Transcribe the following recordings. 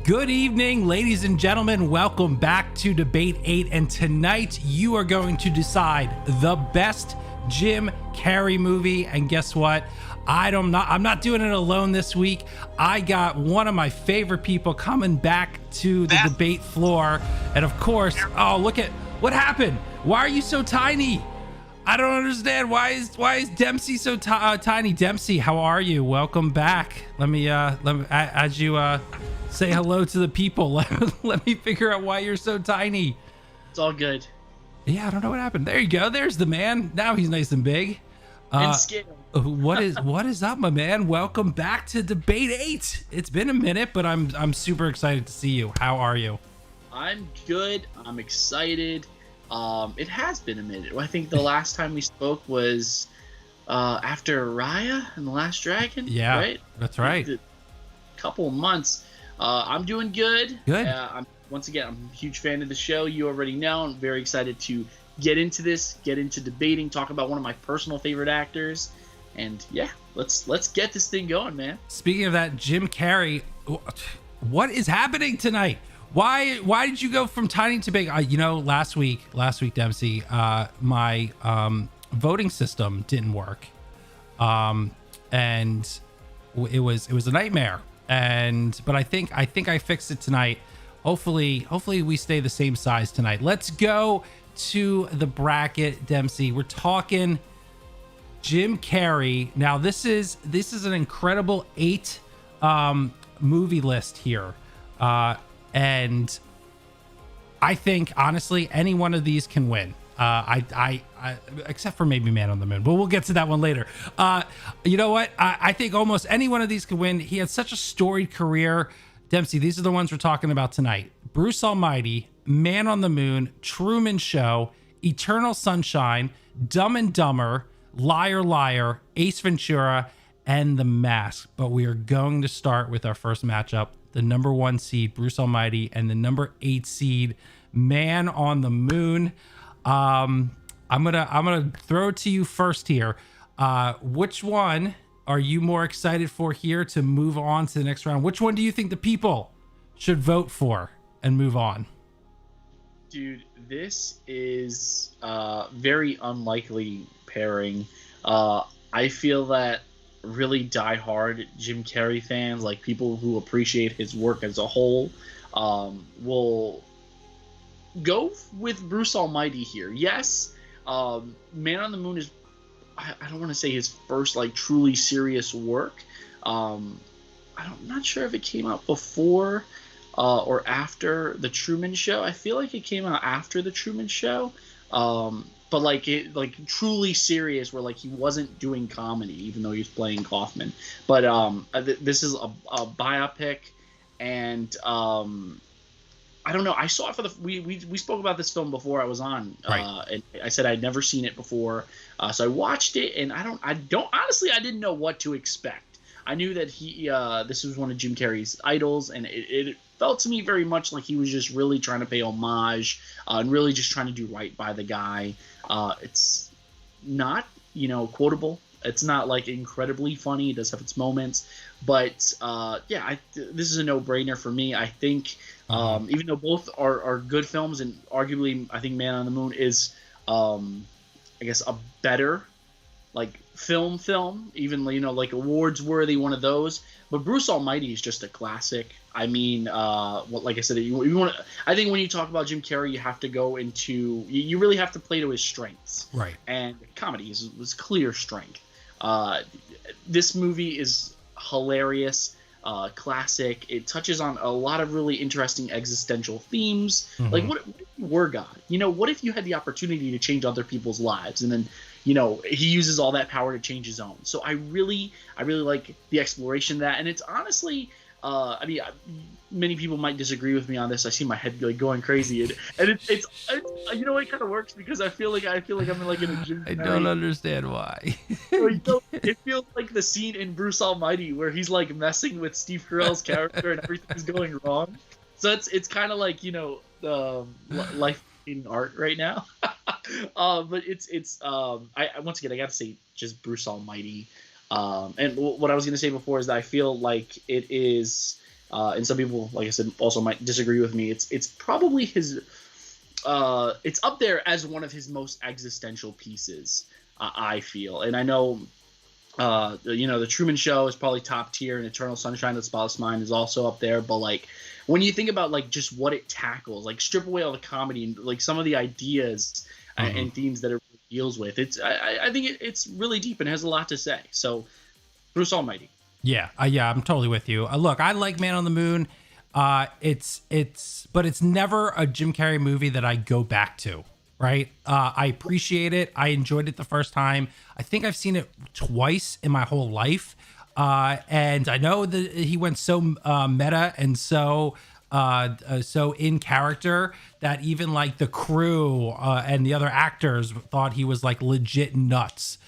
Good evening, ladies and gentlemen. Welcome back to Debate 8. And tonight you are going to decide the best Jim Carrey movie. And guess what? I'm not doing it alone this week. I got one of my favorite people coming back to the debate floor. And of course, oh, look at what happened. Why are you so tiny? I don't understand. Why is Dempsey so tiny? Dempsey, how are you? Welcome back. Let me as you say hello to the people. Let me figure out why you're so tiny. It's all good. Yeah, I don't know what happened. There you go. There's the man. Now he's nice and big. And scared. What is up, my man? Welcome back to Debate 8. It's been a minute, but I'm super excited to see you. How are you? I'm good. I'm excited. It has been a minute. I think the last time we spoke was after Raya and the Last Dragon. Yeah, right? That's right. A couple of months. I'm doing good. Good. I'm a huge fan of the show. You already know. I'm very excited to get into debating, talk about one of my personal favorite actors, and yeah, let's get this thing going, man. Speaking of that, Jim Carrey, what is happening tonight? Why did you go from tiny to big? Last week, Dempsey, my voting system didn't work, and it was a nightmare. But I think I fixed it tonight. Hopefully we stay the same size tonight. Let's go to the bracket, Dempsey. We're talking Jim Carrey. Now this is an incredible 8 movie list here. And I think honestly any one of these can win. I except for maybe Man on the Moon, but we'll get to that one later. You know what? I think almost any one of these could win. He had such a storied career. Dempsey, these are the ones we're talking about tonight. Bruce Almighty, Man on the Moon, Truman Show, Eternal Sunshine, Dumb and Dumber, Liar Liar, Ace Ventura, and The Mask. But we are going to start with our first matchup. The number 1 seed, Bruce Almighty, and the number 8 seed, Man on the Moon. I'm gonna throw it to you first here. Which one are you more excited for here to move on to the next round? Which one do you think the people should vote for and move on? Dude, this is very unlikely pairing. I feel that really diehard Jim Carrey fans, like people who appreciate his work as a whole, will go with Bruce Almighty here. Yes, Man on the Moon is, I don't want to say his first like truly serious work. I'm not sure if it came out before or after the Truman Show. I feel like it came out after the Truman Show. But like truly serious, where like he wasn't doing comedy, even though he was playing Kaufman. But this is a biopic, and I don't know. I saw it for we spoke about this film before I was on, right. And I said I'd never seen it before, so I watched it, and I don't honestly, I didn't know what to expect. I knew that this was one of Jim Carrey's idols, and it felt to me very much like he was just really trying to pay homage and really just trying to do right by the guy. It's not, quotable. It's not like incredibly funny. It does have its moments, but this is a no-brainer for me. I think even though both are good films, and arguably I think Man on the Moon is, I guess, a better like film, even like awards worthy, one of those. But Bruce Almighty is just a classic. I mean, like I said, I think when you talk about Jim Carrey, you have to go into, you really have to play to his strengths. Right. And comedy is clear strength. This movie is hilarious, classic. It touches on a lot of really interesting existential themes. Mm-hmm. Like, what if you were God? What if you had the opportunity to change other people's lives, and then he uses all that power to change his own. So I really like the exploration of that. And it's honestly, many people might disagree with me on this. I see my head like going crazy, and it's it kind of works because I feel like I'm like in a gym. I don't understand why. It feels like the scene in Bruce Almighty where he's like messing with Steve Carell's character and everything's going wrong. So it's kind of like life in art right now. But it's once again I gotta say just Bruce Almighty. And what I was gonna say before is that I feel like it is and some people, like I said, also might disagree with me. It's probably his. It's up there as one of his most existential pieces. I feel, and I know. The Truman Show is probably top tier, and Eternal Sunshine of the Spotless Mind is also up there. But like, when you think about like just what it tackles, like strip away all the comedy and like some of the ideas and themes that it deals with, I think it's really deep and has a lot to say. So, Bruce Almighty. Yeah, I'm totally with you. Look, I like Man on the Moon. But it's never a Jim Carrey movie that I go back to. Right. I appreciate it. I enjoyed it the first time. I think I've seen it twice in my whole life. And I know that he went so meta and so in character that even like the crew and the other actors thought he was like legit nuts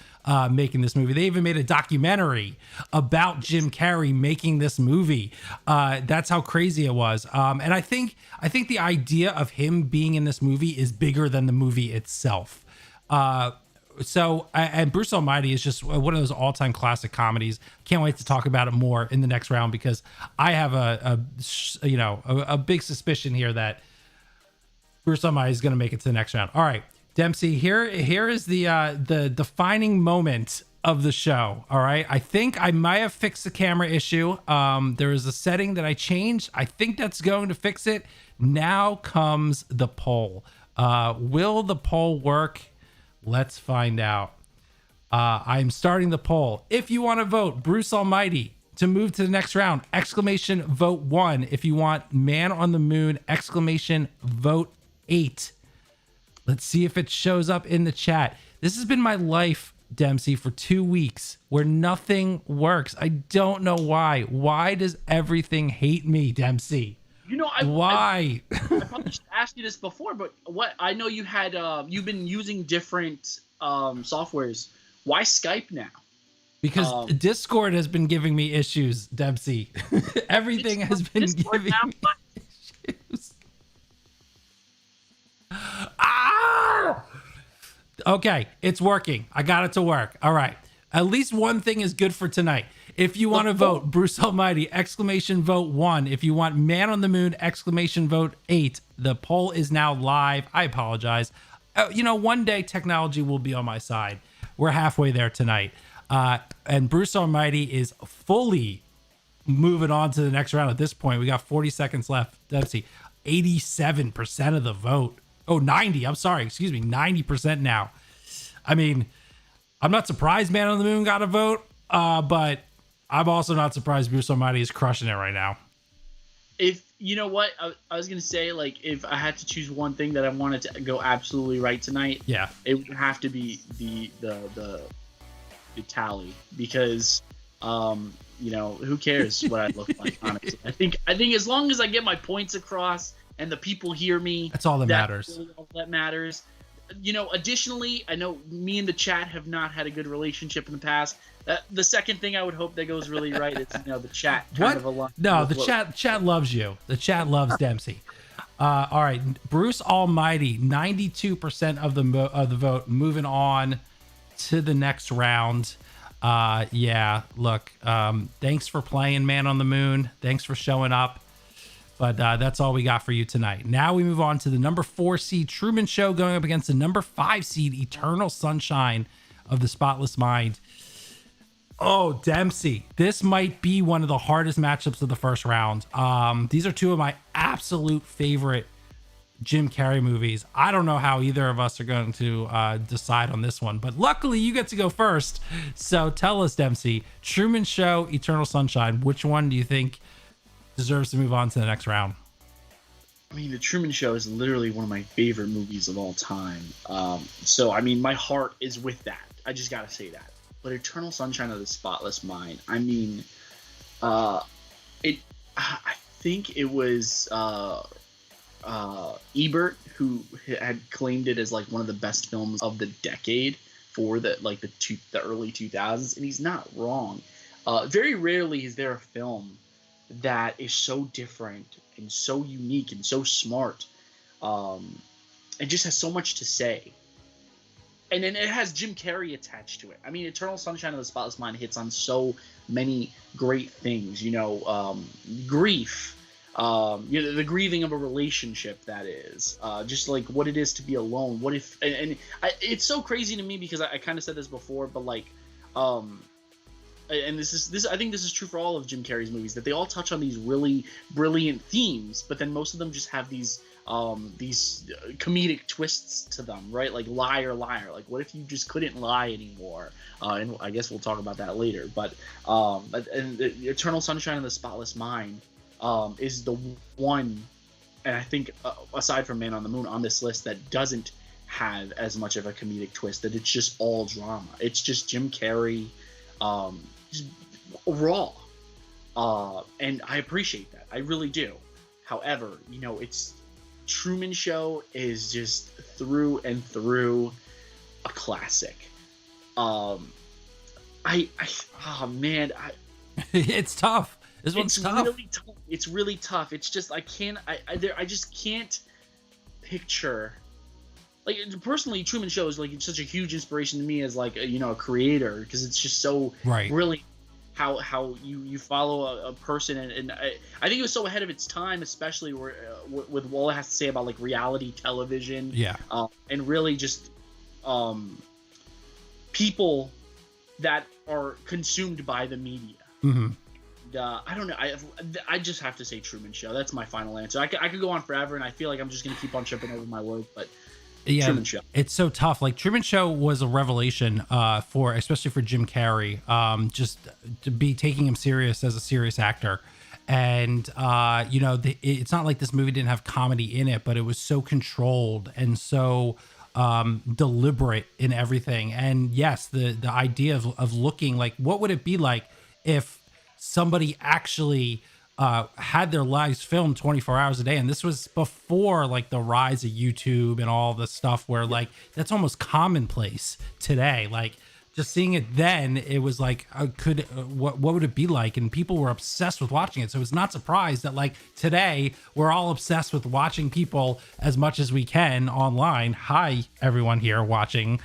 making this movie. They even made a documentary about Jim Carrey making this movie. That's how crazy it was. And I think the idea of him being in this movie is bigger than the movie itself. And Bruce Almighty is just one of those all-time classic comedies. Can't wait to talk about it more in the next round, because I have a big suspicion here that Bruce Almighty is going to make it to the next round. All right, Dempsey, here is the defining moment of the show. All right, I think I might have fixed the camera issue. There is a setting that I changed. I think that's going to fix it. Now comes the poll. Will the poll work? Let's find out. I'm starting the poll. If you want to vote Bruce Almighty to move to the next round, exclamation vote 1. If you want Man on the Moon, exclamation vote 8. Let's see if it shows up in the chat. This has been my life, Dempsey, for 2 weeks where nothing works. I don't know why. Why does everything hate me, Dempsey? Why? I probably should ask you this before, but what I know you had you've been using different softwares. Why Skype now? Because Discord has been giving me issues, Dempsey. Everything has been Discord giving me issues. Ah! Okay, it's working. I got it to work. All right. At least one thing is good for tonight. If you want to vote Bruce Almighty, exclamation vote 1. If you want Man on the Moon, exclamation vote 8. The poll is now live. I apologize. One day technology will be on my side. We're halfway there tonight. And Bruce Almighty is fully moving on to the next round at this point. We got 40 seconds left. Dempsey, 87% of the vote. Oh, 90. I'm sorry. Excuse me. 90% now. I mean, I'm not surprised Man on the Moon got a vote, but I'm also not surprised Bruce Almighty is crushing it right now. If you know what I was gonna say, like if I had to choose one thing that I wanted to go absolutely right tonight, it would have to be the tally, because who cares what I look like, honestly. I think as long as I get my points across and the people hear me, that's all that matters. Really all that matters. Additionally, I know me and the chat have not had a good relationship in the past. The second thing I would hope that goes really right is the chat kind of aligns. No, the chat loves you. The chat loves Dempsey. All right, Bruce Almighty, 92% of the vote, moving on to the next round. Look, thanks for playing Man on the Moon. Thanks for showing up. But that's all we got for you tonight. Now we move on to the number 4 seed Truman Show going up against the number 5 seed Eternal Sunshine of the Spotless Mind. Oh, Dempsey, this might be one of the hardest matchups of the first round. These are two of my absolute favorite Jim Carrey movies. I don't know how either of us are going to decide on this one, but luckily you get to go first. So tell us, Dempsey, Truman Show, Eternal Sunshine, which one do you think deserves to move on to the next round? I mean, The Truman Show is literally one of my favorite movies of all time. So, I mean, my heart is with that. I just got to say that. But Eternal Sunshine of the Spotless Mind, I mean, I think it was Ebert who had claimed it as like one of the best films of the decade for the early 2000s, and he's not wrong. Very rarely is there a film that is so different and so unique and so smart, and just has so much to say. and then it has Jim Carrey attached to it. I mean, Eternal Sunshine of the Spotless Mind hits on so many great things. Grief, the grieving of a relationship, that is, just like what it is to be alone. What if? It's so crazy to me because I kind of said this before, but like, and this I think this is true for all of Jim Carrey's movies, that they all touch on these really brilliant themes, but then most of them just have these comedic twists to them, right? Like liar, liar. Like, what if you just couldn't lie anymore? And I guess we'll talk about that later. But and the Eternal Sunshine of the Spotless Mind is the one, and I think aside from Man on the Moon on this list, that doesn't have as much of a comedic twist. That it's just all drama. It's just Jim Carrey, just raw, and I appreciate that. I really do. However, it's Truman Show is just through and through a classic. Oh man, it's tough. This one's tough. Really tough. It's really tough. It's just I just can't picture. Like, personally, Truman Show is like such a huge inspiration to me as like a creator, because it's just so brilliant how you follow a person, and I think it was so ahead of its time, especially with all it has to say about like reality television, and really just people that are consumed by the media. Mm-hmm. I don't know. I just have to say Truman Show. That's my final answer. I could go on forever, and I feel like I'm just gonna keep on tripping over my words, but. Yeah, Truman Show. It's so tough. Like, Truman Show was a revelation especially for Jim Carrey, just to be taking him serious as a serious actor. And it's not like this movie didn't have comedy in it, but it was so controlled and so deliberate in everything. And yes, the idea of looking like, what would it be like if somebody actually had their lives filmed 24 hours a day? And this was before like the rise of YouTube and all the stuff where like that's almost commonplace today. Like, just seeing it then, it was like, what would it be like? And people were obsessed with watching it. So it's not surprised that like today we're all obsessed with watching people as much as we can online. Hi, everyone here watching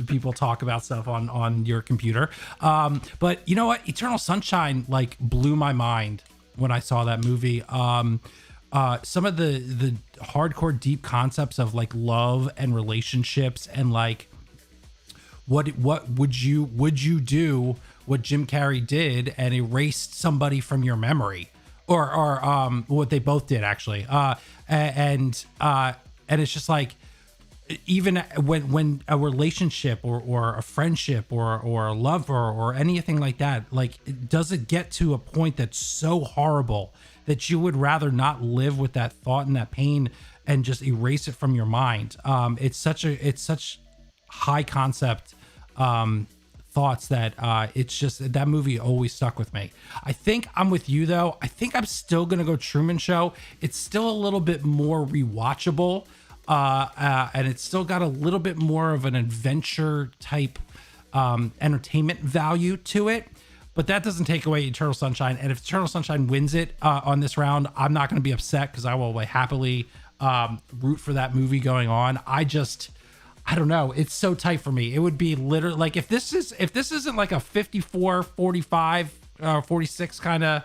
people talk about stuff on your computer. But you know what? Eternal Sunshine like blew my mind when I saw that movie. Some of the hardcore deep concepts of like love and relationships, and like what would you do what Jim Carrey did and erased somebody from your memory, or what they both did actually. And it's just like, even when a relationship or a friendship or a love or anything like that, like, does it get to a point that's so horrible that you would rather not live with that thought and that pain and just erase it from your mind? It's such high concept thoughts that it's just, that movie always stuck with me. I think I'm with you though. I think I'm still gonna go Truman Show. It's still a little bit more rewatchable. And it's still got a little bit more of an adventure type entertainment value to it, but that doesn't take away Eternal Sunshine. And if Eternal Sunshine wins it on this round, I'm not going to be upset, because I will happily root for that movie going on. I don't know. It's so tight for me. It would be literally like, if this isn't like a 54, 45, 46 kind of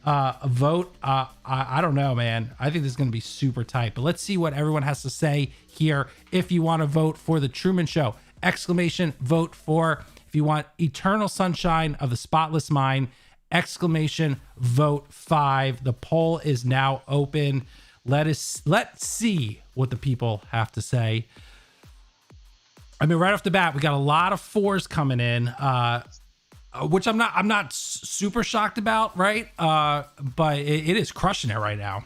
a vote, I don't know, man. I think this is going to be super tight, but let's see what everyone has to say here. If you want to vote for the Truman Show, exclamation, vote for. If you want Eternal Sunshine of the Spotless Mind, exclamation, vote 5. The poll is now open. Let's see what the people have to say. I mean, right off the bat, we got a lot of 4s coming in, which I'm not super shocked about, right? But it is crushing it right now.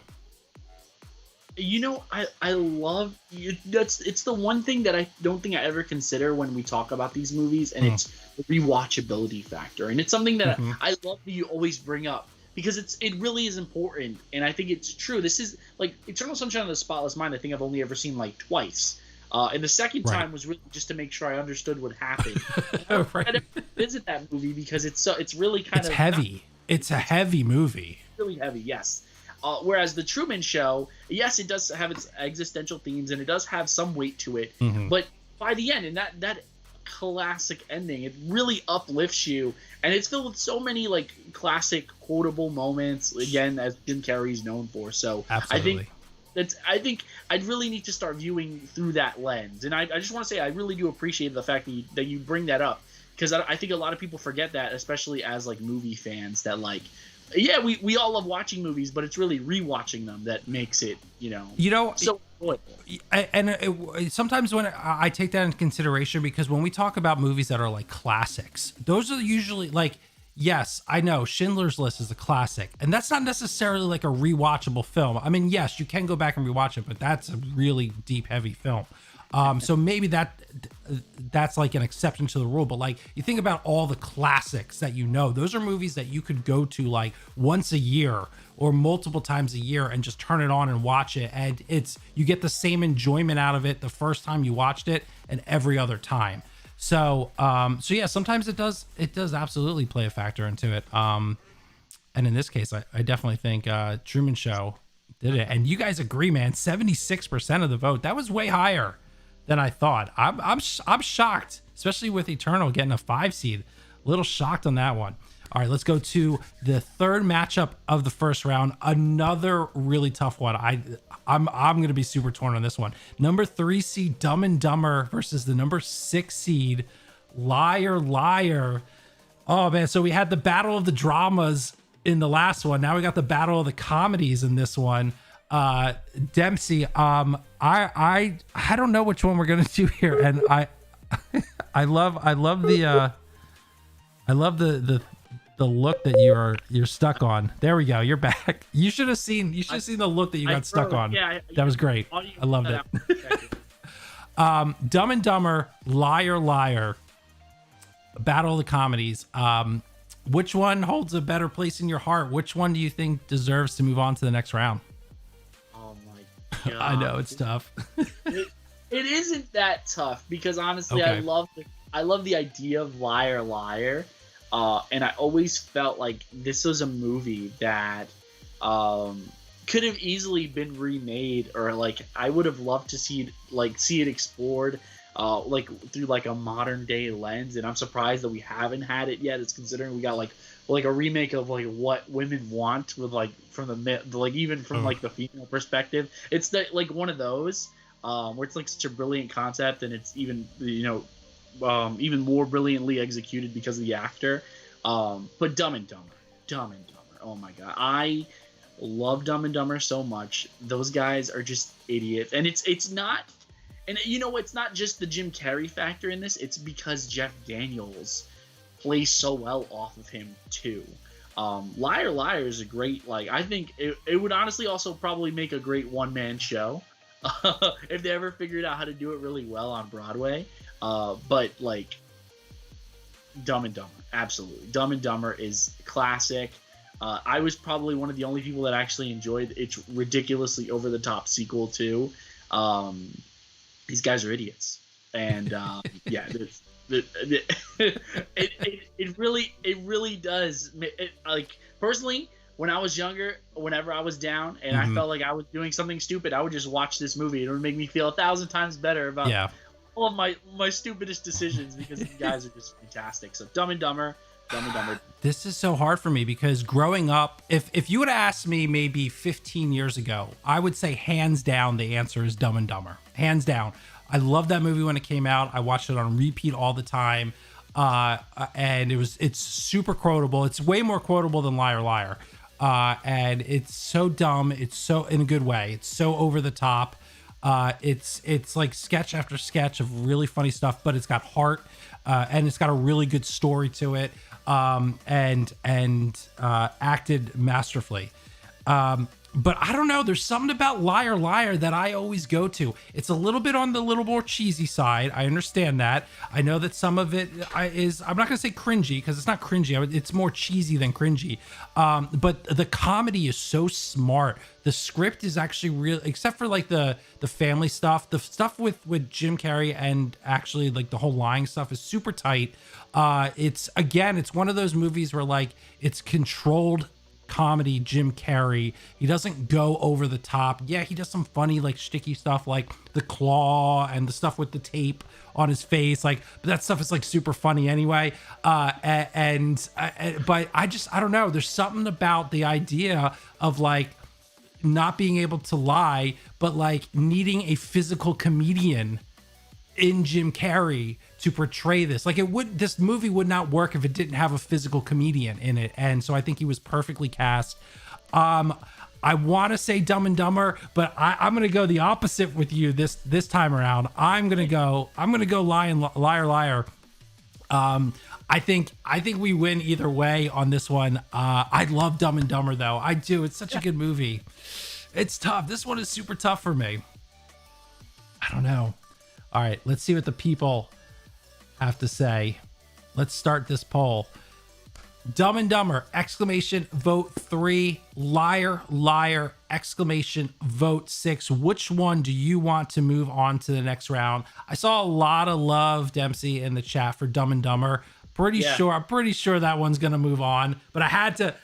I love it's the one thing that I don't think I ever consider when we talk about these movies, and it's the rewatchability factor. And it's something that I love that you always bring up, because it really is important, and I think it's true. This is like Eternal Sunshine of the Spotless Mind, I think I've only ever seen like twice. And the second time was really just to make sure I understood what happened. I didn't visit that movie because it's really kind of heavy. It's a heavy movie. Really heavy, yes. Whereas the Truman Show, yes, it does have its existential themes and it does have some weight to it, but by the end, and that classic ending, it really uplifts you, and it's filled with so many like classic quotable moments, again, as Jim Carrey's known for. So Absolutely. I think I'd really need to start viewing through that lens, and I just want to say I really do appreciate the fact that you bring that up, because I think a lot of people forget that, especially as like movie fans, that like, yeah, we all love watching movies, but it's really rewatching them that makes it, so enjoyable. Sometimes when I take that into consideration, because when we talk about movies that are like classics, those are usually like, yes, I know Schindler's List is a classic, and that's not necessarily like a rewatchable film. I mean, yes, you can go back and rewatch it, but that's a really deep, heavy film. So maybe that's like an exception to the rule. But like, you think about all the classics that those are movies that you could go to like once a year or multiple times a year and just turn it on and watch it, and you get the same enjoyment out of it the first time you watched it and every other time. So yeah, sometimes it does absolutely play a factor into it. And in this case, I definitely think Truman Show did it. And you guys agree, man. 76% of the vote. That was way higher than I thought. I'm shocked, especially with Eternal getting a 5 seed. A little shocked on that one. All right, let's go to the third matchup of the first round. Another really tough one. I'm going to be super torn on this one. Number 3 seed Dumb and Dumber versus the number 6 seed Liar Liar. Oh man, so we had the battle of the dramas in the last one. Now we got the battle of the comedies in this one. Dempsey, I don't know which one we're gonna do here, and I love the look that you're stuck on. There we go. You're back. You should have seen the look that you got stuck on. Yeah, that was great. I loved it. Dumb and Dumber, Liar Liar, battle of the comedies. Which one holds a better place in your heart? Which one do you think deserves to move on to the next round? Oh my god. I know it's tough. It isn't that tough, because honestly, Okay. I love the idea of Liar Liar. And I always felt like this was a movie that could have easily been remade, or like I would have loved to see it explored like through like a modern day lens, and I'm surprised that we haven't had it yet. It's considering we got like a remake of like What Women Want, with like from the like even from like the female perspective. It's like one of those where it's like such a brilliant concept, and it's even even more brilliantly executed because of the actor. But Dumb and Dumber. Oh my god, I love Dumb and Dumber so much. Those guys are just idiots, and it's not. And it's not just the Jim Carrey factor in this. It's because Jeff Daniels plays so well off of him too. Liar Liar is a great, like, I think it would honestly also probably make a great one-man show if they ever figured out how to do it really well on Broadway. But like, Dumb and Dumber, absolutely. Dumb and Dumber is classic. I was probably one of the only people that actually enjoyed its ridiculously over-the-top sequel too. These guys are idiots, and yeah, it really does. Like, personally, when I was younger, whenever I was down and I felt like I was doing something stupid, I would just watch this movie. It would make me feel 1,000 times better about all of my stupidest decisions, because these guys are just fantastic. So Dumb and Dumber. This is so hard for me, because growing up, if you would have asked me maybe 15 years ago, I would say hands down the answer is Dumb and Dumber. Hands down. I loved that movie when it came out. I watched it on repeat all the time. And it's super quotable. It's way more quotable than Liar Liar. And it's so dumb. It's so, in a good way, it's so over the top. It's like sketch after sketch of really funny stuff, but it's got heart, and it's got a really good story to it, and acted masterfully. But I don't know, there's something about Liar Liar that I always go to. It's a little bit on the little more cheesy side. I understand that. I know that some of it is, I'm not going to say cringy, because it's not cringy. It's more cheesy than cringy. But the comedy is so smart. The script is actually real, except for like the family stuff. The stuff with Jim Carrey and actually like the whole lying stuff is super tight. It's one of those movies where like it's controlled comedy Jim Carrey. He doesn't go over the top. Yeah, he does some funny, like, sticky stuff, like the claw and the stuff with the tape on his face. Like, but that stuff is like super funny anyway. But I don't know. There's something about the idea of like not being able to lie, but like needing a physical comedian in Jim Carrey to portray this. Like, this movie would not work if it didn't have a physical comedian in it. And so I think he was perfectly cast. I want to say Dumb and Dumber, but I'm going to go the opposite with you this time around. I'm going to go Liar Liar. I think we win either way on this one. I love Dumb and Dumber though. I do. It's such a good movie. It's tough. This one is super tough for me. I don't know. All right, let's see what the people have to say. Let's start this poll. Dumb and Dumber, exclamation, vote 3. Liar, Liar, exclamation, vote 6. Which one do you want to move on to the next round? I saw a lot of love, Dempsey, in the chat for Dumb and Dumber. I'm pretty sure that one's gonna move on. But I had to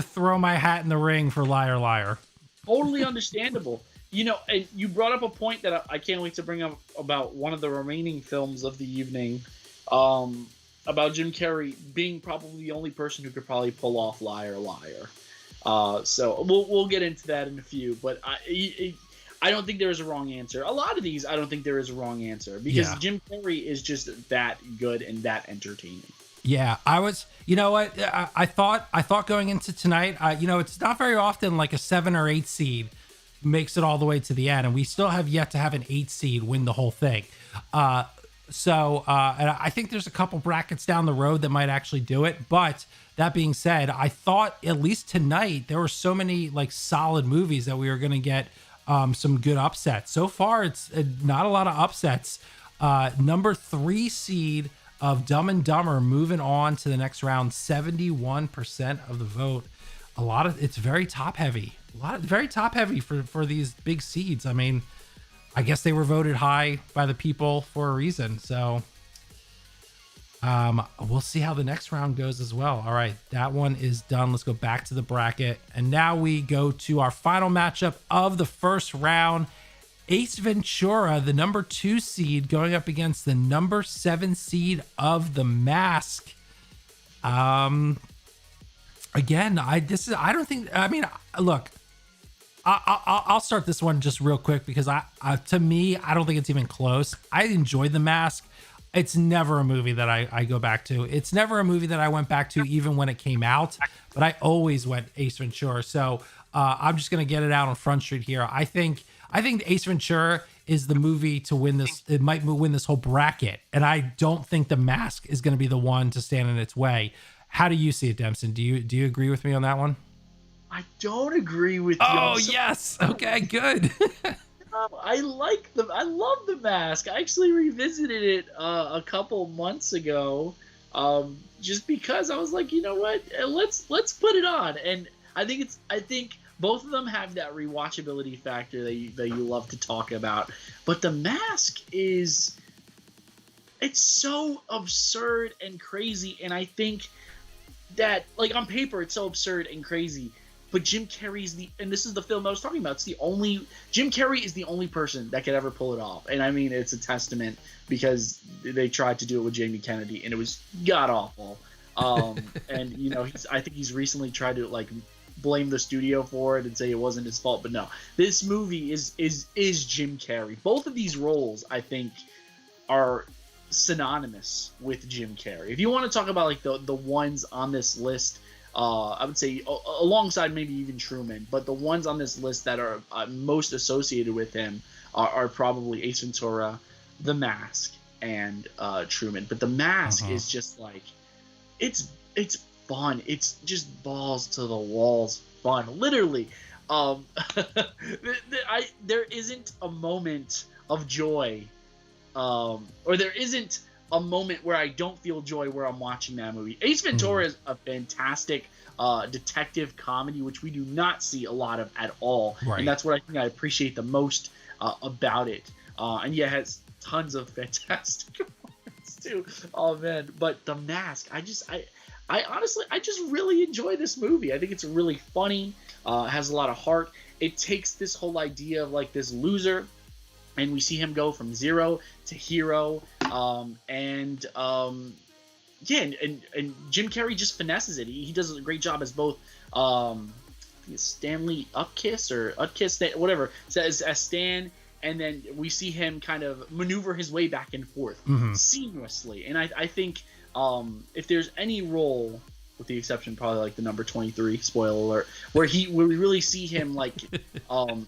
throw my hat in the ring for Liar, Liar. Totally understandable. You know, and you brought up a point that I can't wait to bring up about one of the remaining films of the evening, about Jim Carrey being probably the only person who could probably pull off Liar Liar. So we'll get into that in a few, but I don't think there is a wrong answer. A lot of these, I don't think there is a wrong answer because Jim Carrey is just that good and that entertaining. Yeah, you know what? I thought going into tonight, it's not very often like a 7 or 8 seed makes it all the way to the end, and we still have yet to have an 8 seed win the whole thing. And I think there's a couple brackets down the road that might actually do it. But that being said, I thought at least tonight there were so many like solid movies that we were going to get some good upsets. So far, it's not a lot of upsets. Number 3 seed of Dumb and Dumber moving on to the next round, 71% of the vote. It's very top heavy. Very top heavy for these big seeds. I mean, I guess they were voted high by the people for a reason. So we'll see how the next round goes as well. All right, that one is done. Let's go back to the bracket. And now we go to our final matchup of the first round. Ace Ventura, the number 2 seed, going up against the number 7 seed of The Mask. Again, look, I'll start this one just real quick because to me, I don't think it's even close. I enjoyed The Mask. It's never a movie that I go back to. It's never a movie that I went back to even when it came out, but I always went Ace Ventura. So I'm just going to get it out on Front Street here. I think Ace Ventura is the movie to win this. It might win this whole bracket. And I don't think The Mask is going to be the one to stand in its way. How do you see it, Dempson? Do you agree with me on that one? I don't agree with you. Oh, yes. Okay, good. I love The Mask. I actually revisited it a couple months ago, just because I was like, you know what? Let's put it on. And I think both of them have that rewatchability factor that you love to talk about. But The Mask it's so absurd and crazy, and I think that, like, on paper it's so absurd and crazy. But Jim Carrey's and this is the film I was talking about. Jim Carrey is the only person that could ever pull it off. And I mean, it's a testament because they tried to do it with Jamie Kennedy and it was god awful. And I think he's recently tried to like blame the studio for it and say it wasn't his fault. But no, this movie is Jim Carrey. Both of these roles, I think, are synonymous with Jim Carrey. If you want to talk about like the ones on this list, I would say alongside maybe even Truman, but the ones on this list that are most associated with him are probably Ace Ventura, The Mask, and Truman. But The Mask is just like, it's fun. It's just balls to the walls fun, literally. There isn't a moment of joy, or there isn't a moment where I don't feel joy where I'm watching that movie. Ace Ventura is a fantastic detective comedy, which we do not see a lot of at all. Right. And that's what I think I appreciate the most about it. And yeah, it has tons of fantastic moments too. Oh man, but The Mask, I just really enjoy this movie. I think it's really funny. Has a lot of heart. It takes this whole idea of like this loser, and we see him go from zero to hero. Yeah, and Jim Carrey just finesses it. He does a great job as both Stanley Upkiss or Utkiss, whatever, says as Stan, and then we see him kind of maneuver his way back and forth seamlessly. And I think if there's any role, with the exception probably like the number 23, spoiler alert, where we really see him like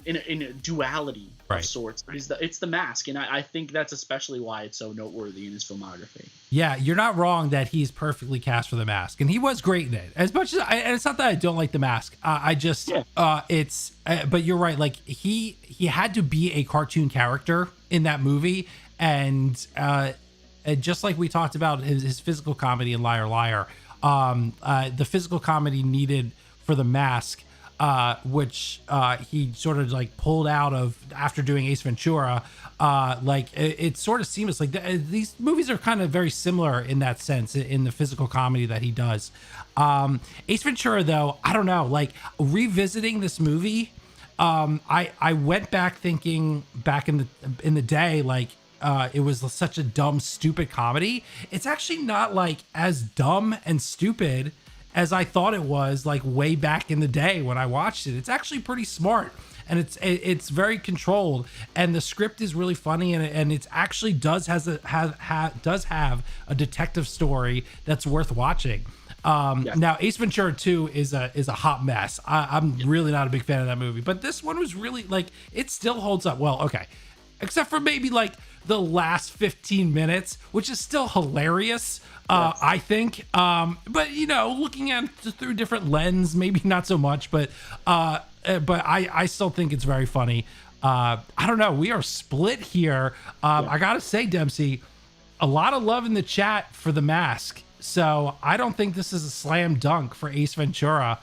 in a duality of sorts, it's the Mask, and I think that's especially why it's so noteworthy in his filmography. Yeah, you're not wrong that he's perfectly cast for the Mask, and he was great in it. As much as and it's not that I don't like the Mask, but you're right. Like he had to be a cartoon character in that movie, and just like we talked about his physical comedy in Liar Liar, the physical comedy needed for the Mask, which he sort of like pulled out of after doing Ace Ventura. It's sort of seamless. Like these movies are kind of very similar in that sense, in the physical comedy that he does. Ace Ventura, though, I don't know, like revisiting this movie, I went back thinking back in the day, like it was such a dumb, stupid comedy. It's actually not like as dumb and stupid as I thought it was, like way back in the day when I watched it. It's actually pretty smart, and it's very controlled, and the script is really funny, and it actually does have a detective story that's worth watching. Now Ace Ventura 2 is a hot mess. I'm really not a big fan of that movie, but this one was really, like, it still holds up well. Okay, except for maybe like the last 15 minutes, which is still hilarious. I think, but looking at it through different lens, maybe not so much, but I still think it's very funny. I don't know. We are split here. I gotta say, Dempsey, a lot of love in the chat for the Mask. So I don't think this is a slam dunk for Ace Ventura.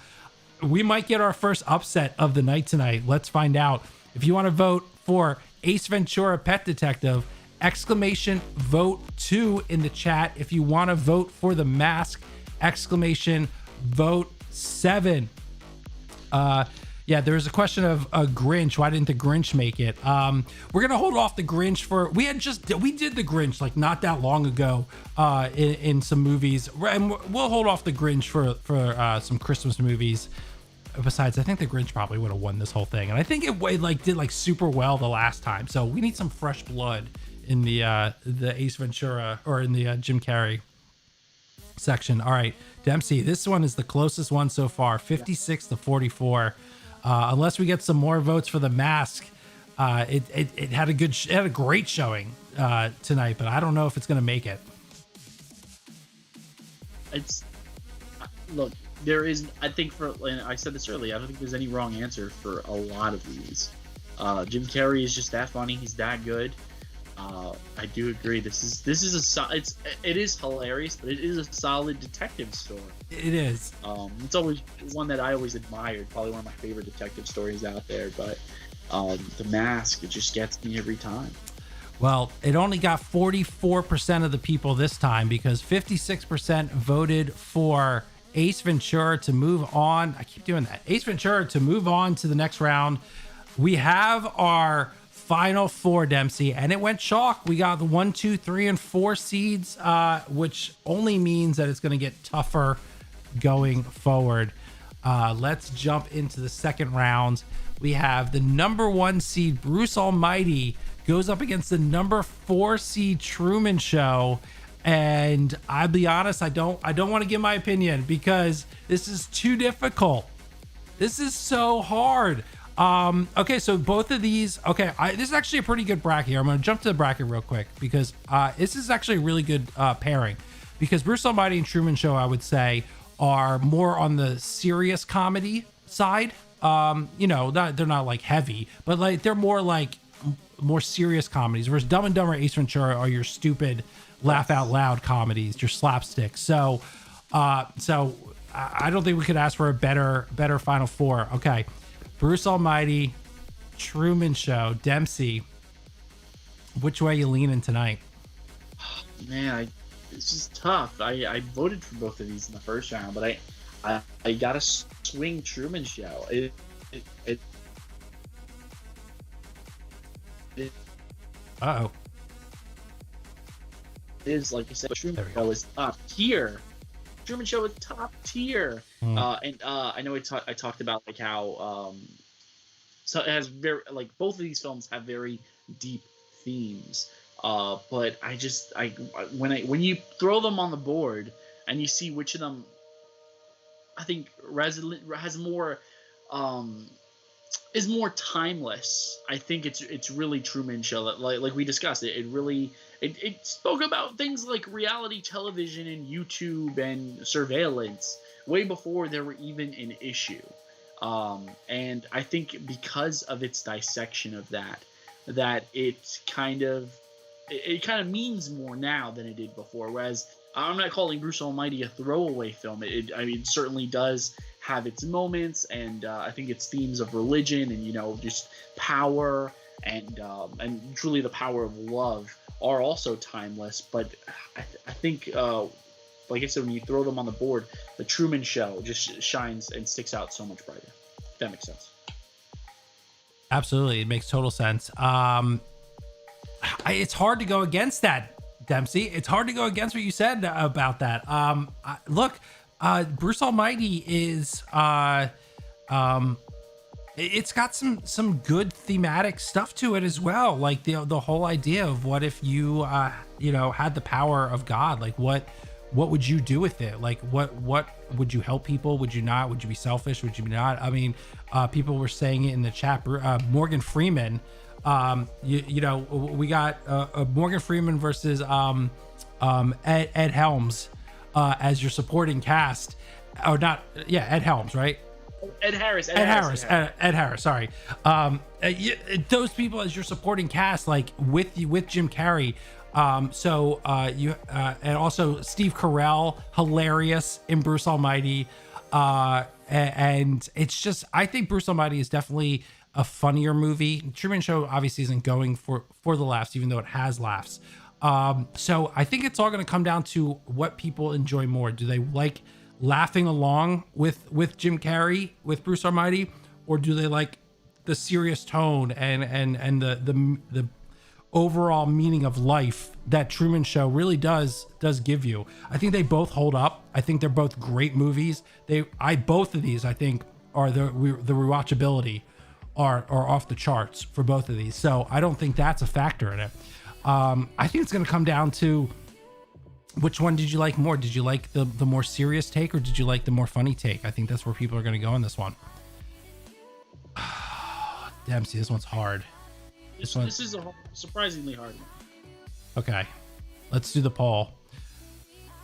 We might get our first upset of the night tonight. Let's find out. If you want to vote for Ace Ventura Pet Detective, exclamation vote 2 in the chat. If you want to vote for the Mask, exclamation vote 7. Yeah, there's a question of a Grinch. Why didn't the Grinch make it? We're gonna hold off the Grinch for we did the Grinch like not that long ago in some movies, and we'll hold off the Grinch for some Christmas movies. Besides, I think the Grinch probably would have won this whole thing, and I think it did like super well the last time. So we need some fresh blood in the Ace Ventura or in the Jim Carrey section. All right, Dempsey, this one is the closest one so far, 56 to 44. Unless we get some more votes for the Mask, it had a great showing tonight, but I don't know if it's going to make it. Look, there is, I think, and I said this earlier, I don't think there's any wrong answer for a lot of these. Jim Carrey is just that funny. He's that good. I do agree. It is hilarious, but it is a solid detective story. It is. It's always one that I always admired. Probably one of my favorite detective stories out there. But the Mask, it just gets me every time. Well, it only got 44% of the people this time because 56% voted for Ace Ventura to move on. I keep doing that. Ace Ventura to move on to the next round. We have our final four, Dempsey, and it went chalk. We got the 1, 2, 3, and 4 seeds, which only means that it's going to get tougher going forward. Let's jump into the second round. We have the number 1 seed Bruce Almighty goes up against the number 4 seed Truman Show, and I'll be honest, I don't want to give my opinion because this is too difficult. This is so hard. Okay, so both of these, this is actually a pretty good bracket here. I'm going to jump to the bracket real quick because this is actually a really good pairing because Bruce Almighty and Truman Show, I would say, are more on the serious comedy side. They're not like heavy, but like they're more serious comedies, whereas Dumb and Dumber, Ace Ventura are your stupid laugh out loud comedies, your slapstick. So I don't think we could ask for a better final four. Okay. Bruce Almighty, Truman Show, Dempsey. Which way you leaning tonight? Man, It's just tough. I voted for both of these in the first round, but I gotta swing Truman Show. It Uh-oh. is, like you said, Truman Show is top tier. Truman Show is top tier. I know I talked about like how so it has very, like, both of these films have very deep themes. But when you throw them on the board and you see which of them I think has more is more timeless. I think it's really Truman Show. That, like we discussed, it really it spoke about things like reality television and YouTube and surveillance way before there were even an issue. And I think because of its dissection of that it kind of means more now than it did before. Whereas I'm not calling Bruce Almighty a throwaway film. I mean, it certainly does have its moments, and I think its themes of religion and just power and truly the power of love are also timeless. But I think, like I said, when you throw them on the board, the Truman Show just shines and sticks out so much brighter. If that makes sense. Absolutely, it makes total sense. It's hard to go against that, Dempsey. It's hard to go against what you said about that. Look, Bruce Almighty is it's got some good thematic stuff to it as well. Like the whole idea of what if you had the power of God? Like what would you do with it? Like what would you help people? Would you not? Would you be selfish? Would you not? I mean, people were saying it in the chat. Morgan Freeman. We got Morgan Freeman versus Ed Helms as your supporting cast. Or not? Yeah, Ed Helms, right? Ed Harris. Sorry. Those people as your supporting cast, like with Jim Carrey. And also Steve Carell, hilarious in Bruce Almighty. And it's just, I think Bruce Almighty is definitely a funnier movie. Truman Show obviously isn't going for the laughs, even though it has laughs. So I think it's all going to come down to what people enjoy more. Do they like laughing along with Jim Carrey, with Bruce Almighty, or do they like the serious tone and the overall meaning of life that Truman Show really does give you? I think they both hold up. I think they're both great movies. Both of these I think are the rewatchability are off the charts for both of these. So I don't think that's a factor in it. I think it's going to come down to which one did you like more? Did you like the more serious take, or did you like the more funny take? I think that's where people are going to go in this one. Dempsey, this one's hard. This is a surprisingly hard one. Okay, let's do the poll.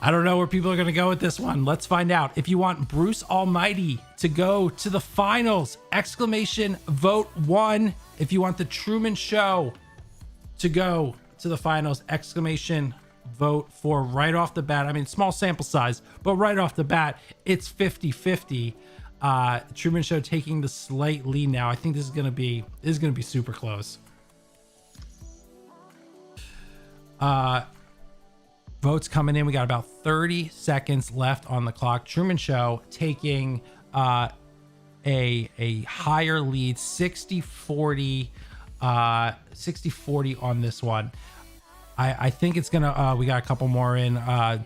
I don't know where people are going to go with this one. Let's find out. If you want Bruce Almighty to go to the finals, vote 1. If you want the Truman Show to go to the finals, vote 4. Right off the bat, I mean, small sample size, but right off the bat, it's 50-50. Truman Show taking the slight lead now. I think this is going to be super close. Votes coming in. We got about 30 seconds left on the clock. Truman Show taking a higher lead, 60-40 on this one. I think it's gonna we got a couple more in.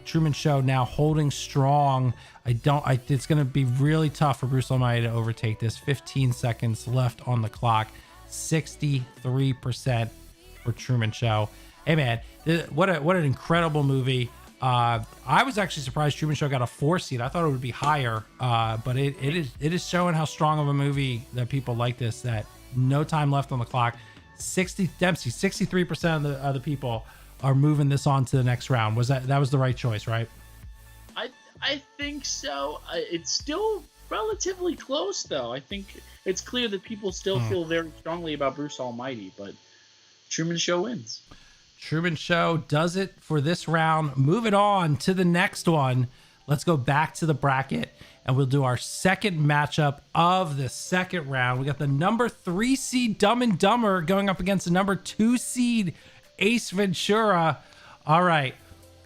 Truman Show now holding strong. It's gonna be really tough for Bruce Almighty to overtake this. 15 seconds left on the clock. 63% for Truman Show. Hey man, what an incredible movie. I was actually surprised Truman Show got a 4 seed. I thought it would be higher, but it is showing how strong of a movie that people like this. That no time left on the clock. 63% of the people are moving this on to the next round. That was the right choice, right? I think so. It's still relatively close, though. I think it's clear that people still feel very strongly about Bruce Almighty, but Truman Show wins. Truman Show does it for this round. Moving on to the next one. Let's go back to the bracket, and we'll do our second matchup of the second round. We got the number 3 seed Dumb and Dumber going up against the number 2 seed Ace Ventura. All right.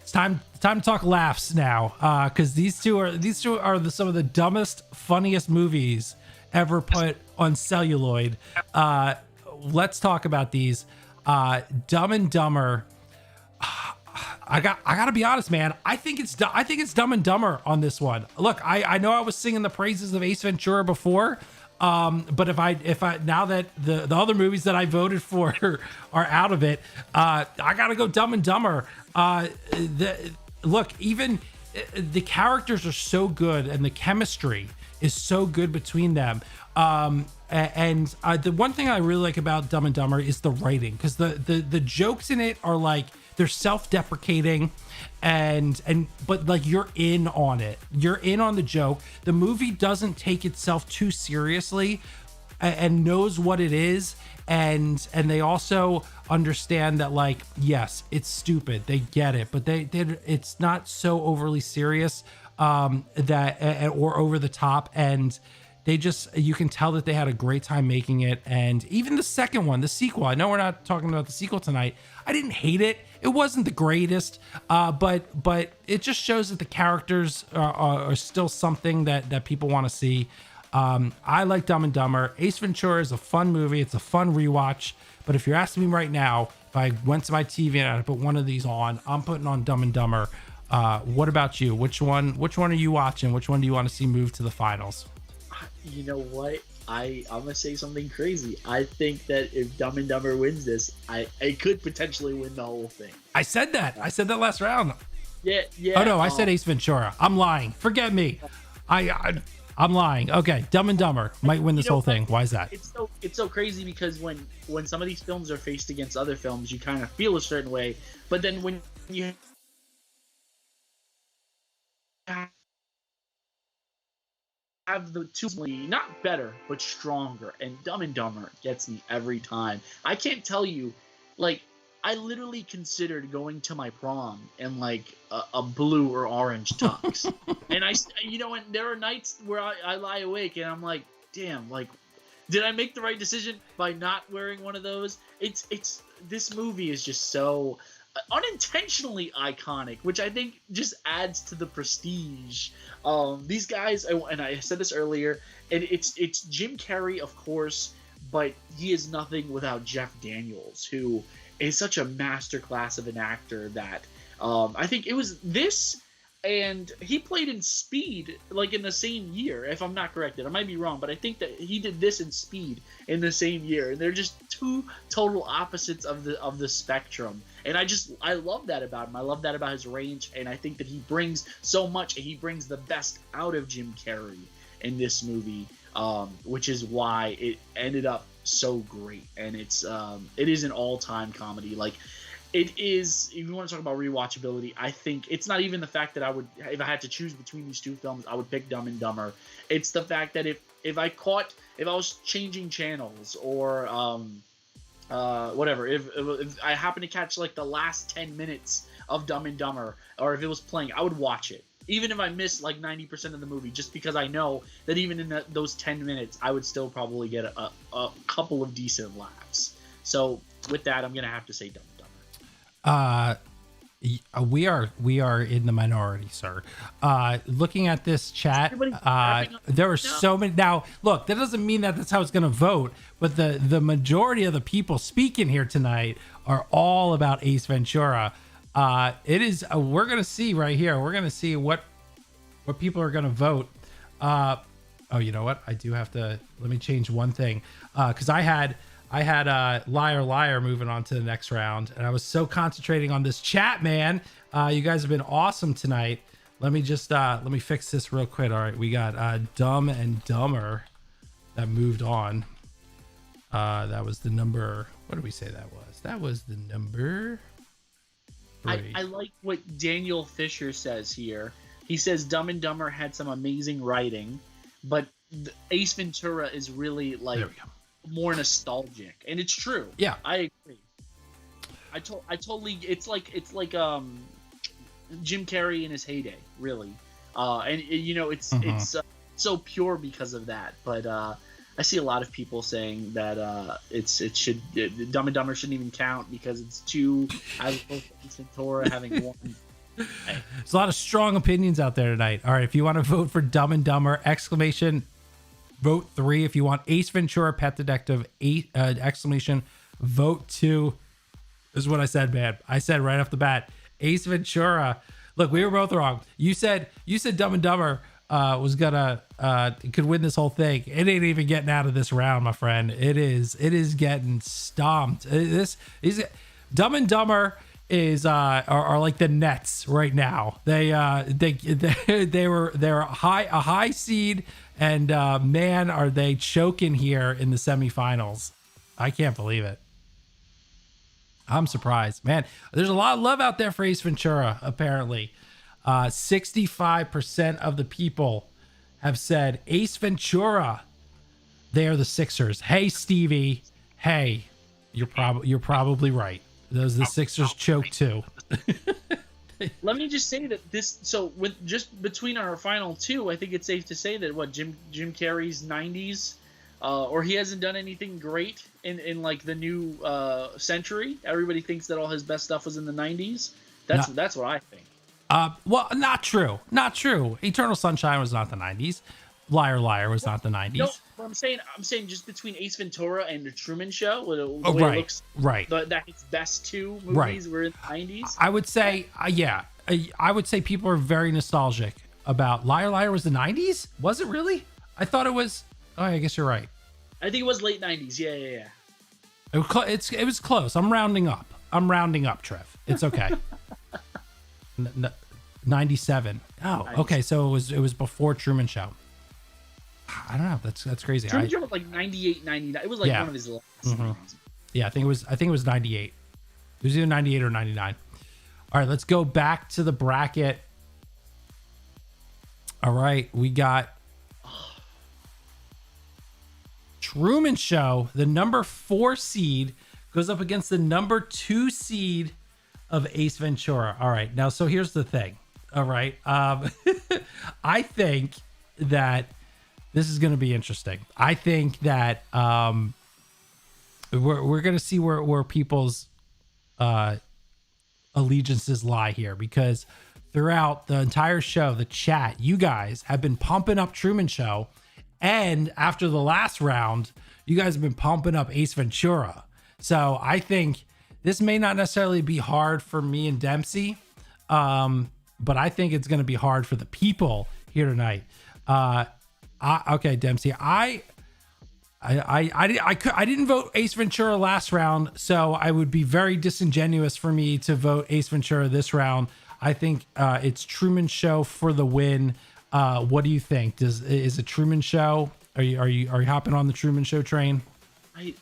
It's time to talk laughs now, because these two are some of the dumbest, funniest movies ever put on celluloid. Let's talk about these. Dumb and Dumber. I gotta be honest, man. I think it's Dumb and Dumber on this one. Look, I know I was singing the praises of Ace Ventura before, but if I now that the other movies that I voted for are out of it, I gotta go Dumb and Dumber. Look, even the characters are so good and the chemistry is so good between them. And the one thing I really like about Dumb and Dumber is the writing, because the jokes in it are like, they're self-deprecating, but like you're in on it. You're in on the joke. The movie doesn't take itself too seriously and knows what it is. And they also understand that, like, yes, it's stupid. They get it, but it's not so overly serious that or over the top. And you can tell that they had a great time making it. And even the second one, the sequel, I know we're not talking about the sequel tonight. I didn't hate it. It wasn't the greatest, but it just shows that the characters are still something that people want to see. I like Dumb and Dumber. Ace Ventura is a fun movie. It's a fun rewatch. But if you're asking me right now, if I went to my TV and I put one of these on, I'm putting on Dumb and Dumber. What about you? Which one are you watching? Which one do you want to see move to the finals? You know what? I'm gonna say something crazy. I think that if Dumb and Dumber wins this, it could potentially win the whole thing. I said that last round. Yeah. Oh no, I said Ace Ventura. I'm lying. Forget me. I'm lying. Okay, Dumb and Dumber might win this whole thing. Why is that? It's so crazy because when some of these films are faced against other films, you kind of feel a certain way, but then when you have the two, not better but stronger, and Dumb and Dumber gets me every time. I can't tell you, like, I literally considered going to my prom in like a blue or orange tux. And and there are nights where I lie awake and I'm like, damn, like, did I make the right decision by not wearing one of those? This movie is just so unintentionally iconic, which I think just adds to the prestige. These guys, and I said this earlier, and it's Jim Carrey, of course, but he is nothing without Jeff Daniels, who is such a masterclass of an actor that I think it was this, and he played in Speed like in the same year, if I'm not corrected. I might be wrong, but I think that he did this in Speed in the same year, and they're just two total opposites of the spectrum. And I love that about him. I love that about his range, and I think that he brings so much, and he brings the best out of Jim Carrey in this movie, which is why it ended up so great. And it is an all-time comedy. Like, it is, if you want to talk about rewatchability, I think it's not even the fact that if I had to choose between these two films, I would pick Dumb and Dumber. It's the fact that if I was changing channels or whatever, if I happen to catch like the last 10 minutes of Dumb and Dumber, or if it was playing, I would watch it, even if I missed like 90% of the movie, just because I know that even in those 10 minutes, I would still probably get a couple of decent laughs. So with that, I'm gonna have to say Dumb and Dumber. We are in the minority, sir. Looking at this chat, there are so many. Now, look, that doesn't mean that that's how it's going to vote, but the majority of the people speaking here tonight are all about Ace Ventura. It is. We're going to see right here. We're going to see what people are going to vote. Oh, you know what? I do have to. Let me change one thing, because I had Liar Liar moving on to the next round, and I was so concentrating on this chat, man. You guys have been awesome tonight. Let me just let me fix this real quick. All right, we got Dumb and Dumber that moved on. That was the number. What did we say that was? That was the number 3. I like what Daniel Fisher says here. He says Dumb and Dumber had some amazing writing, but Ace Ventura is really like more nostalgic, and it's true. Yeah, I agree. I totally. It's like Jim Carrey in his heyday, really. And it's so pure because of that. But I see a lot of people saying that Dumb and Dumber shouldn't even count because it's too, as opposed to Ventura having won. Hey, There's a lot of strong opinions out there tonight. All right, if you want to vote for Dumb and Dumber, exclamation, vote 3. If you want Ace Ventura, Pet Detective, exclamation, vote 2. This is what I said, man. I said right off the bat, Ace Ventura. Look, we were both wrong. You said Dumb and Dumber was gonna could win this whole thing. It ain't even getting out of this round, my friend. It is getting stomped. This is Dumb and Dumber is are like the Nets right now. They're a high seed, and man, are they choking here in the semifinals. I can't believe it. I'm surprised, man. There's a lot of love out there for Ace Ventura. Apparently, 65% of the people have said Ace Ventura. They are the Sixers. Hey, Stevie. Hey, you're probably right. The Sixers choke too. let me just say that this. So with just between our final two, I think it's safe to say that Jim Carrey's 90s. Or he hasn't done anything great in like the new century. Everybody thinks that all his best stuff was in the 90s. That's what I think. Well, not true. Not true. Eternal Sunshine was not the 90s. Liar Liar was not the 90s. No, I'm saying just between Ace Ventura and the Truman Show, the way right, it looks, right. That his best two movies were in the 90s. I would say, I would say people are very nostalgic about Liar Liar was the 90s. Was it really? I thought it was. Oh, I guess you're right. I think it was late 90s. Yeah. It was close. I'm rounding up, Trev. It's okay. 97. Oh, okay. So it was before Truman Show. I don't know. That's crazy. Truman Show was like 98, 99. It was like one of his last. Mm-hmm. Yeah, I think it was 98. It was either 98 or 99. All right, let's go back to the bracket. All right, we got Truman Show, the number 4 seed, goes up against the number 2 seed of Ace Ventura. All right, now, so here's the thing. All right, I think that this is going to be interesting. I think that we're going to see where people's allegiances lie here, because throughout the entire show, the chat, you guys have been pumping up Truman Show. And after the last round, you guys have been pumping up Ace Ventura. So I think this may not necessarily be hard for me and Dempsey, but I think it's going to be hard for the people here tonight. Okay, Dempsey, I didn't vote Ace Ventura last round, so I would be very disingenuous for me to vote Ace Ventura this round. I think it's Truman Show for the win. What do you think? Is it Truman Show? Are you hopping on the Truman Show train? I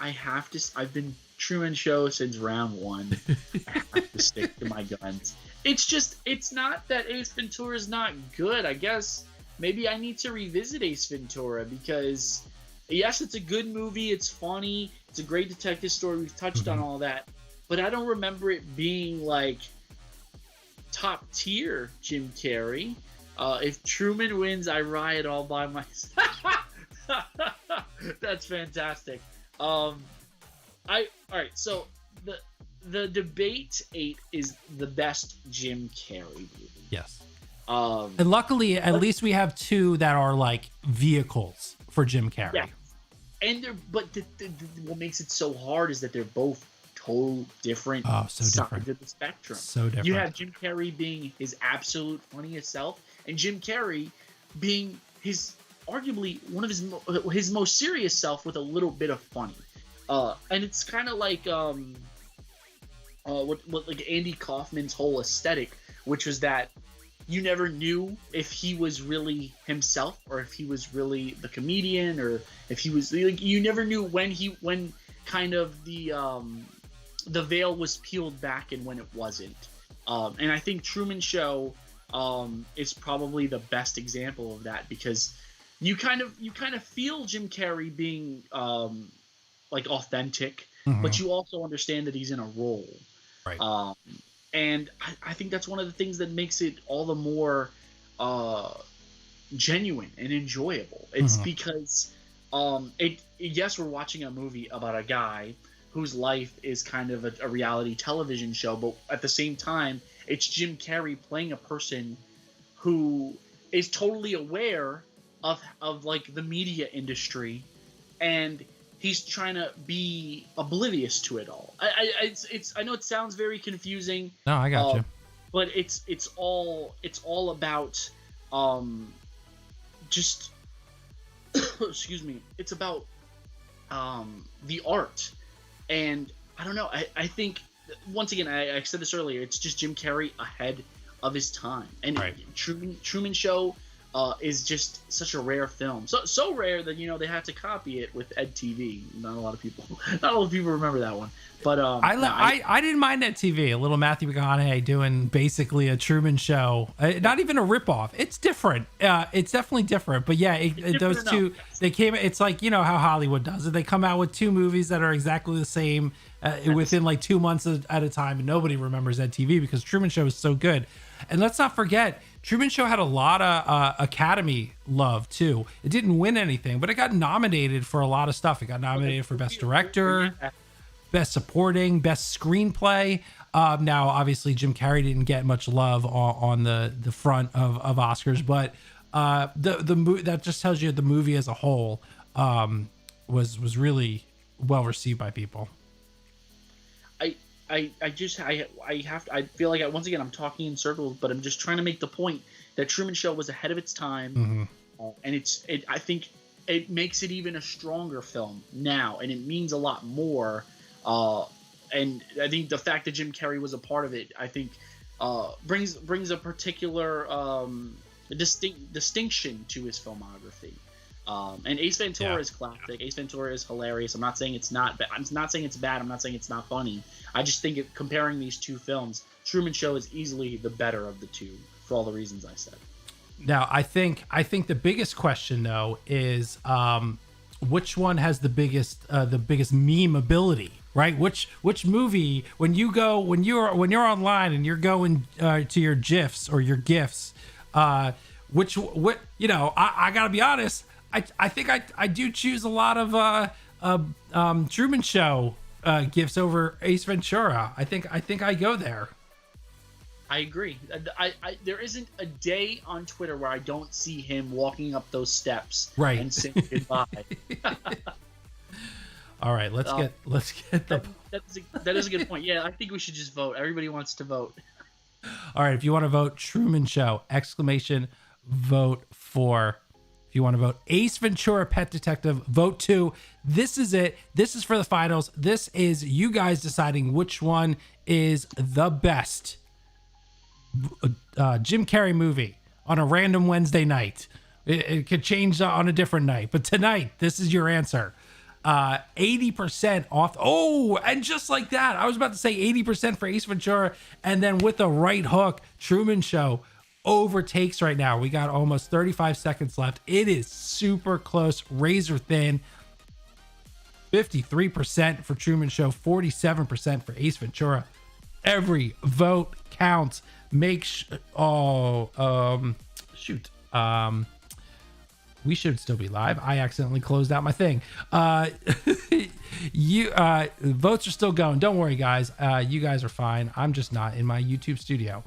have to. I've been Truman Show since round 1. I have to stick to my guns. It's not that Ace Ventura is not good. I guess maybe I need to revisit Ace Ventura, because yes, it's a good movie. It's funny. It's a great detective story. We've touched on all that, but I don't remember it being like top tier Jim Carrey. If Truman wins, I riot all by myself. That's fantastic. All right. So the debate 8 is the best Jim Carrey movie. Yes. And luckily, at least we have 2 that are like vehicles for Jim Carrey. Yeah. And what makes it so hard is that they're both total different sides of the spectrum. So different. You have Jim Carrey being his absolute funniest self, and Jim Carrey being his arguably one of his most serious self with a little bit of funny. And it's kind of like what like Andy Kaufman's whole aesthetic, which was that you never knew if he was really himself or if he was really the comedian, or if he was like, you never knew when kind of the veil was peeled back and when it wasn't. And I think Truman Show is probably the best example of that, because you kind of feel Jim Carrey being like authentic, but you also understand that he's in a role. Right. And I think that's one of the things that makes it all the more genuine and enjoyable. It's because yes, we're watching a movie about a guy whose life is kind of a reality television show, but at the same time, it's Jim Carrey playing a person who is totally aware of like the media industry, and he's trying to be oblivious to it all. I know it sounds very confusing. No, I got you. But it's all about just excuse me. It's about the art, and I don't know. I think once again, I said this earlier. It's just Jim Carrey ahead of his time, and right. Truman Show is just such a rare film. So rare that they had to copy it with Ed TV. Not a lot of people remember that one. But I didn't mind Ed TV. A little Matthew McConaughey doing basically a Truman Show. Not even a ripoff. It's different. It's definitely different. But yeah, those two, they came. It's like how Hollywood does it. They come out with two movies that are exactly the same within like 2 months at a time, and nobody remembers Ed TV because Truman Show is so good. And let's not forget, Truman Show had a lot of Academy love too. It didn't win anything, but it got nominated for a lot of stuff. It got nominated for Best Director, Best Supporting, Best Screenplay. Now, obviously, Jim Carrey didn't get much love on the front of Oscars, but that just tells you the movie as a whole was really well received by people. I feel like once again I'm talking in circles, but I'm just trying to make the point that Truman Show was ahead of its time, and I think it makes it even a stronger film now, and it means a lot more. And I think the fact that Jim Carrey was a part of it, I think, brings a particular distinction to his filmography. And Ace Ventura is classic. Ace Ventura is hilarious. I'm not saying it's not. I'm not saying it's bad. I'm not saying it's not funny. I just think comparing these two films, Truman Show is easily the better of the two for all the reasons I said. Now, I think the biggest question though is which one has the biggest meme ability, right? Which movie when you're online and you're going to your GIFs or your GIFs, I gotta be honest. I think I do choose a lot of Truman Show gifts over Ace Ventura. I think I go there. I agree. There isn't a day on Twitter where I don't see him walking up those steps and saying goodbye. All right, let's get the. That is a good point. Yeah, I think we should just vote. Everybody wants to vote. All right, if you want to vote Truman Show, vote for. If you want to vote Ace Ventura Pet Detective, vote 2. This is it. This is for the finals. This is you guys deciding which one is the best Jim Carrey movie on a random Wednesday night. It could change on a different night, but tonight, this is your answer. 80% off. Oh, and just like that, I was about to say 80% for Ace Ventura, and then with the right hook, Truman Show overtakes right now. We got almost 35 seconds left. It is super close, razor thin. 53% for Truman Show, 47% for Ace Ventura. Every vote counts. We should still be live. I accidentally closed out my thing. Votes are still going. Don't worry, guys. You guys are fine. I'm just not in my YouTube studio.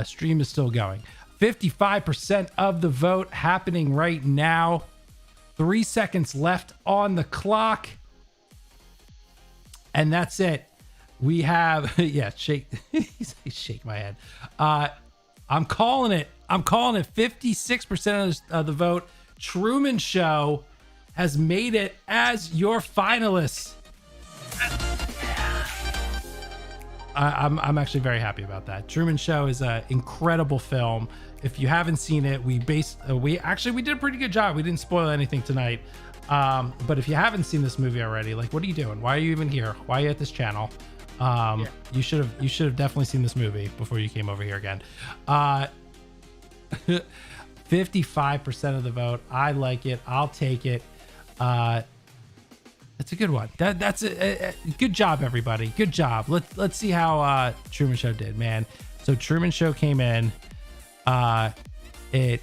Stream is still going. 55% of the vote happening right now. 3 seconds left on the clock. And that's it. We have, shake my head. I'm calling it. 56% of the vote. Truman Show has made it as your finalists. I'm actually very happy about that. Truman Show is an incredible film. If you haven't seen it, we did a pretty good job. We didn't spoil anything tonight. But if you haven't seen this movie already, like, what are you doing? Why are you even here? Why are you at this channel? You should have definitely seen this movie before you came over here again. 55% of the vote. I like it. I'll take it. It's a good one. That's a good job, everybody. Good job. Let's see how Truman Show did, man. So Truman Show came in. It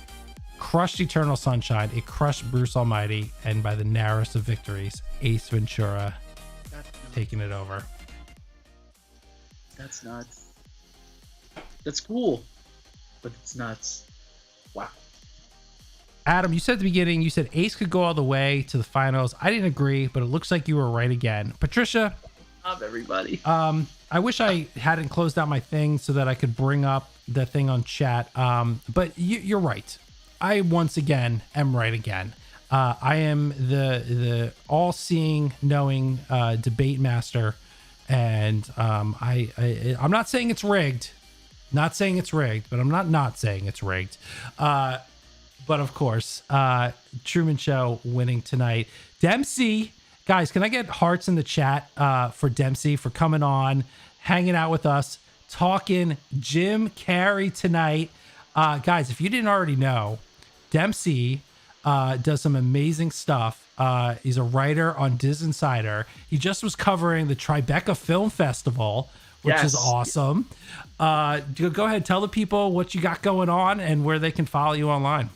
crushed Eternal Sunshine. It crushed Bruce Almighty, and by the narrowest of victories, Ace Ventura taking it over. That's nuts. That's cool, but it's nuts. Wow. Adam, you said at the beginning, you said Ace could go all the way to the finals. I didn't agree, but it looks like you were right again. Patricia. Love everybody. I wish I hadn't closed out my thing so that I could bring up the thing on chat. But you're right. I once again am right again. I am the all-seeing, knowing debate master, and I'm not saying it's rigged. Not saying it's rigged, but I'm not saying it's rigged. But of course, Truman Show winning tonight. Dempsey, guys, can I get hearts in the chat for Dempsey for coming on, hanging out with us, talking Jim Carrey tonight. Guys, if you didn't already know, Dempsey does some amazing stuff. He's a writer on Diz Insider. He just was covering the Tribeca Film Festival, which is awesome. Go ahead, tell the people what you got going on and where they can follow you online.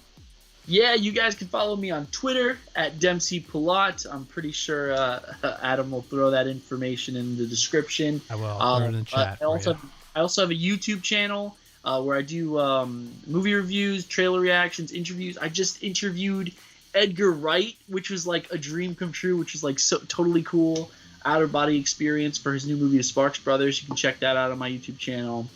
Yeah, you guys can follow me on Twitter at Dempsey Pilat. I'm pretty sure Adam will throw that information in the description. I will. Throw it in the chat. I also have a YouTube channel where I do movie reviews, trailer reactions, interviews. I just interviewed Edgar Wright, which was like a dream come true, which was like so totally cool. Outer body experience for his new movie, The Sparks Brothers. You can check that out on my YouTube channel.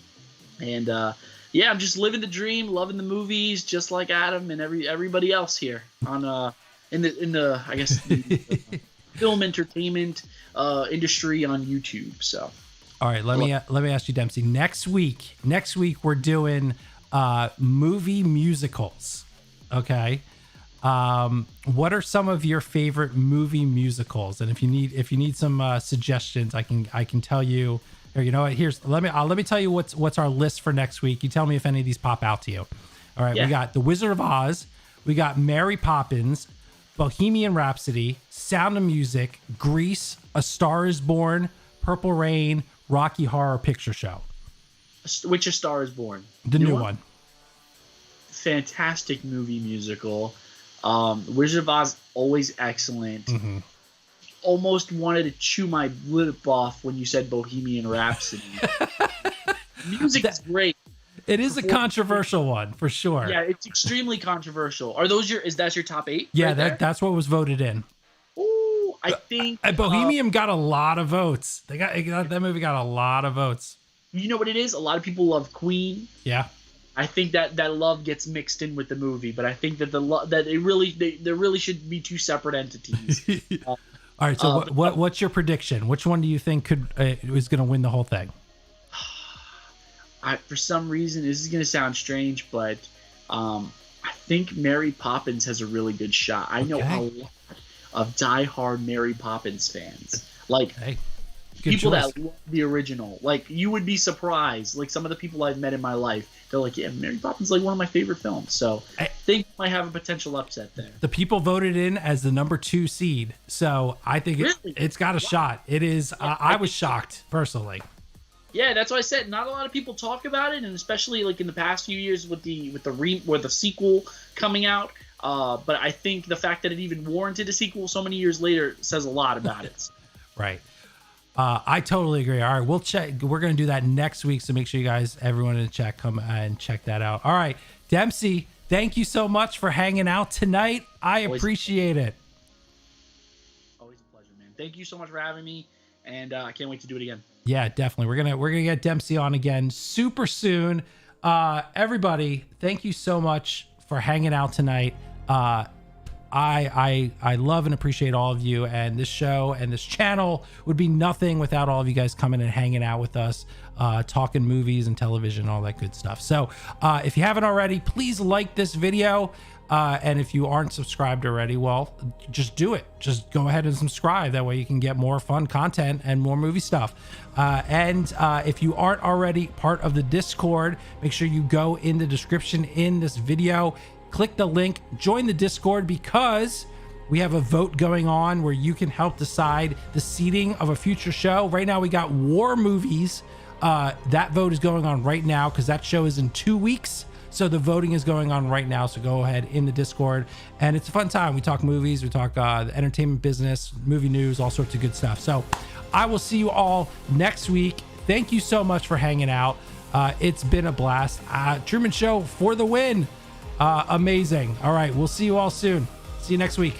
And yeah, I'm just living the dream, loving the movies, just like Adam and everybody else here on in the I guess the film entertainment industry on YouTube. So, all right, let me ask you, Dempsey. Next week we're doing movie musicals. Okay, what are some of your favorite movie musicals? And if you need some suggestions, I can tell you. Or you know what? Let me tell you what's our list for next week. You tell me if any of these pop out to you. All right, yeah. We got The Wizard of Oz, we got Mary Poppins, Bohemian Rhapsody, Sound of Music, Grease, A Star Is Born, Purple Rain, Rocky Horror Picture Show. Which A Star Is Born? The new one. Fantastic movie musical. Wizard of Oz, always excellent. Mm-hmm. Almost wanted to chew my lip off when you said Bohemian Rhapsody. Music is great. It is a controversial one for sure. Yeah, it's extremely controversial. Are those is that your top 8? Yeah, right that's what was voted in. Ooh, I think Bohemian got a lot of votes. That movie got a lot of votes. You know what it is? A lot of people love Queen. Yeah. I think that love gets mixed in with the movie, but I think that there really should be two separate entities. All right, so what's your prediction? Which one do you think is going to win the whole thing? For some reason, this is going to sound strange, but I think Mary Poppins has a really good shot. I know a lot of diehard Mary Poppins fans. Like, people that love the original. Like, you would be surprised. Like, some of the people I've met in my life, they're like, yeah, Mary Poppins is like one of my favorite films. So I think might have a potential upset there. The people voted in as the number 2 seed. So I think it's got a shot. It is. I was shocked personally. Yeah, that's why I said not a lot of people talk about it, and especially like in the past few years with the sequel coming out. But I think the fact that it even warranted a sequel so many years later says a lot about it. Right. I totally agree. All right, we'll check. We're going to do that next week. So make sure you guys, everyone in the chat, come and check that out. All right, Dempsey, thank you so much for hanging out tonight. I appreciate it. Always a pleasure, man. Thank you so much for having me, and I can't wait to do it again. Yeah, definitely. We're gonna get Dempsey on again super soon. Everybody, thank you so much for hanging out tonight. I love and appreciate all of you, and this show and this channel would be nothing without all of you guys coming and hanging out with us, talking movies and television, all that good stuff. So if you haven't already, please like this video. And if you aren't subscribed already, well, just do it. Just go ahead and subscribe. That way you can get more fun content and more movie stuff. And if you aren't already part of the Discord, make sure you go in the description in this video, click the link, join the Discord, because we have a vote going on where you can help decide the seating of a future show. Right now we got war movies. That vote is going on right now because that show is in 2 weeks. So the voting is going on right now. So go ahead in the Discord, and it's a fun time. We talk movies, we talk the entertainment business, movie news, all sorts of good stuff. So I will see you all next week. Thank you so much for hanging out. It's been a blast. Truman Show for the win. Amazing. All right, we'll see you all soon. See you next week.